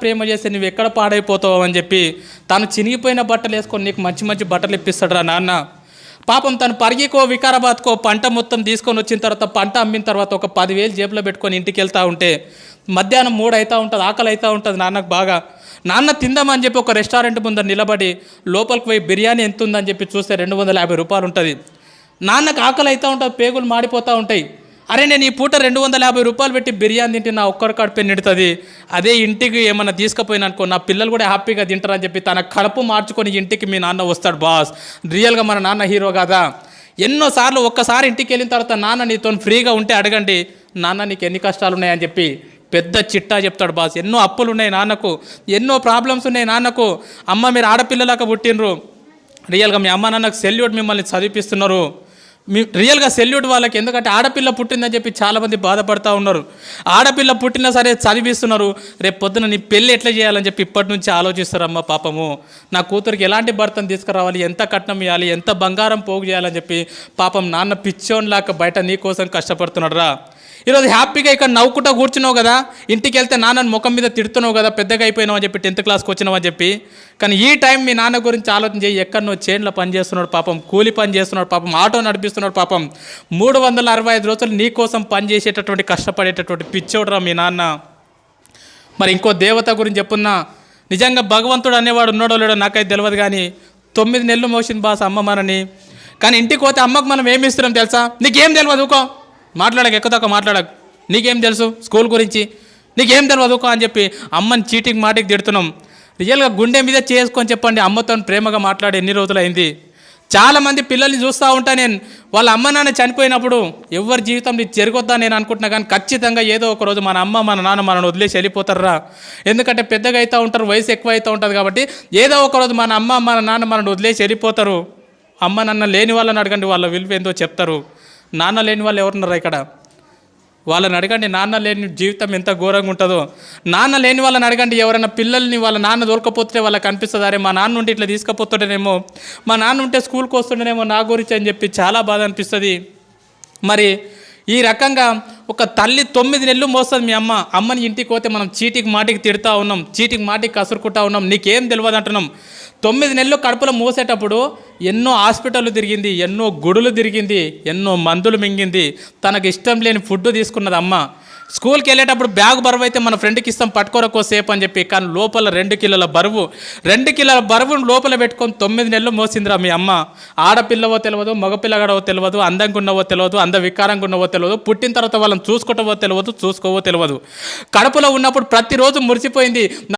ప్రేమ చేస్తే నువ్వు ఎక్కడ పాడైపోతావు అని చెప్పి తను చినిగిపోయిన బట్టలు వేసుకొని నీకు మంచి మంచి బట్టలు ఇప్పిస్తాడు రా నాన్న. పాపం తను పరిగికో వికారాబాద్కో పంట మొత్తం తీసుకొని వచ్చిన తర్వాత పంట అమ్మిన తర్వాత ఒక 10,000 జేబులో పెట్టుకొని ఇంటికి వెళ్తూ ఉంటే మధ్యాహ్నం 3 అవుతూ ఉంటుంది, ఆకలి అవుతూ ఉంటుంది నాన్నకు బాగా. నాన్న తిందామని చెప్పి ఒక రెస్టారెంట్ ముందర నిలబడి లోపలికి పోయి బిర్యానీ ఎంత ఉందని చెప్పి చూస్తే 250 రూపాయలు ఉంటుంది. నాన్నకు ఆకలి అవుతూ ఉంటుంది, పేగులు మాడిపోతూ ఉంటాయి. అరే నేను ఈ పూట 250 రూపాయలు పెట్టి బిర్యానీ తింటే నా ఒక్కరి కడుపు నిండుతుంది, అదే ఇంటికి ఏమన్నా తీసుకుపోయినా అనుకో నా పిల్లలు కూడా హ్యాపీగా తింటారని చెప్పి తన కడుపు మార్చుకొని ఇంటికి మీ నాన్న వస్తాడు బాస్. రియల్గా మన నాన్న హీరో కాదా? ఎన్నోసార్లు ఒక్కసారి ఇంటికి వెళ్ళిన తర్వాత నాన్న నీతో ఫ్రీగా ఉంటే అడగండి, నాన్న నీకు ఎన్ని కష్టాలు ఉన్నాయని చెప్పి పెద్ద చిట్టా చెప్తాడు బాస్. ఎన్నో అప్పులు ఉన్నాయి నాన్నకు, ఎన్నో ప్రాబ్లమ్స్ ఉన్నాయి నాన్నకు. అమ్మ మీరు ఆడపిల్లలాగా పుట్టినరు, రియల్గా మీ అమ్మ నాన్నకు సెల్యూట్, మిమ్మల్ని చదివిపిస్తున్నారు. రియల్గా సెల్యూట్ వాళ్ళకి. ఎందుకంటే ఆడపిల్ల పుట్టిందని చెప్పి చాలామంది బాధపడుతూ ఉన్నారు. ఆడపిల్ల పుట్టినా సరే చదివిస్తున్నారు, రేపు పొద్దున నీ పెళ్ళి ఎట్లా చేయాలని చెప్పి ఇప్పటి నుంచి ఆలోచిస్తారమ్మ. పాపము నా కూతురికి ఎలాంటి భర్తను తీసుకురావాలి, ఎంత కట్నం ఇవ్వాలి, ఎంత బంగారం పోగు చేయాలని చెప్పి పాపం నాన్న పిచ్చోన్లాగా బయట నీ కోసం కష్టపడుతున్నాడు రా. ఈరోజు హ్యాపీగా ఇక్కడ నవ్వుకుంటా కూర్చున్నావు కదా, ఇంటికి వెళ్తే నాన్నని ముఖం మీద తిడుతున్నావు కదా, పెద్దగా అయిపోయినావు అని చెప్పి 10th క్లాస్కి వచ్చినావు అని చెప్పి. కానీ ఈ టైం మీ నాన్న గురించి ఆలోచన చేయి. ఎక్కడనో చేన్లో పని చేస్తున్నాడు పాపం, కూలి పని చేస్తున్నాడు పాపం, ఆటో నడిపిస్తున్నాడు పాపం. 365 రోజులు నీ కోసం పని చేసేటటువంటి కష్టపడేటటువంటి పిచ్చోడురా మీ నాన్న. మరి ఇంకో దేవత గురించి చెప్పున్నా, నిజంగా భగవంతుడు అనేవాడు ఉన్నాడో లేడో నాకైతే తెలియదు, కానీ 9 నెలలు మోసింది బాస్ అమ్మ మనని. కానీ ఇంటికి పోతే అమ్మకు మనం ఏమి ఇస్తున్నాం తెలుసా? నీకేం తెలియదు ఊకో, మాట్లాడక ఎక్కువ మాట్లాడక, నీకేం తెలుసు స్కూల్ గురించి, నీకేం తెలియదు ఊకో అని చెప్పి అమ్మని చీటికి మాటికి తిడుతున్నాం. రియల్గా గుండె మీద చేసుకొని చెప్పండి, అమ్మతో ప్రేమగా మాట్లాడి ఎన్ని రోజులైంది. చాలామంది పిల్లల్ని చూస్తూ ఉంటా నేను, వాళ్ళ అమ్మ నాన్న చనిపోయినప్పుడు ఎవరి జీవితం ఇది జరగొద్దా నేను అనుకుంటున్నా, కానీ ఖచ్చితంగా ఏదో ఒక రోజు మన అమ్మ మన నాన్న మనల్ని వదిలేసి వెళ్ళిపోతారా. ఎందుకంటే పెద్దగా అవుతూ ఉంటారు, వయసు ఎక్కువ అవుతూ ఉంటుంది కాబట్టి ఏదో ఒక రోజు మన అమ్మ మన నాన్న మనల్ని వదిలేసి వెళ్ళిపోతారు. అమ్మ నాన్న లేని వాళ్ళని అడగండి, వాళ్ళ విలువ ఏందో చెప్తారు. నాన్న లేని వాళ్ళు ఎవరున్నారా ఇక్కడ? వాళ్ళని అడగండి, నాన్న లేని జీవితం ఎంత ఘోరంగా ఉంటుందో. నాన్న లేని వాళ్ళని అడగండి, ఎవరైనా పిల్లల్ని వాళ్ళ నాన్న దొరకపోతే వాళ్ళకి అనిపిస్తుంది, అరే మా నాన్న ఉంటే ఇట్లా తీసుకుపోతుండేనేమో, మా నాన్న ఉంటే స్కూల్కి వస్తుండేనేమో నా గురించి అని చెప్పి చాలా బాధ అనిపిస్తుంది. మరి ఈ రకంగా ఒక తల్లి 9 నెలలు మోస్తుంది మీ అమ్మ. అమ్మని ఇంటికి పోతే మనం చీటికి మాటికి తిడుతూ ఉన్నాం, చీటికి మాటికి కసురుకుంటా ఉన్నాం, నీకేం తెలియదు అంటున్నాం. 9 నెలలు కడుపులో మోసేటప్పుడు ఎన్నో హాస్పిటళ్ళు తిరిగింది, ఎన్నో గుడులు తిరిగింది, ఎన్నో మందులు మింగింది, తనకు ఇష్టం లేని ఫుడ్ తీసుకున్నది అమ్మ. స్కూల్కి వెళ్ళేటప్పుడు బ్యాగ్ బరువు అయితే మన ఫ్రెండ్కి ఇస్తాం పట్టుకోరకో సేపు అని చెప్పి, కానీ లోపల 2 కిలోల బరువును లోపల పెట్టుకొని 9 నెలలు మోసిందిరా మీ అమ్మ. ఆడపిల్లవో తెలియదు, మగపిల్లగాడవో తెలియదు, అందంగా ఉన్నవో తెలియదు, వికారంగా ఉన్నవో తెలియదు, పుట్టిన తర్వాత వాళ్ళని చూసుకోవటవో తెలియదు, చూసుకోవో తెలియదు. కడుపులో ఉన్నప్పుడు ప్రతిరోజు మురిసిపోయింది.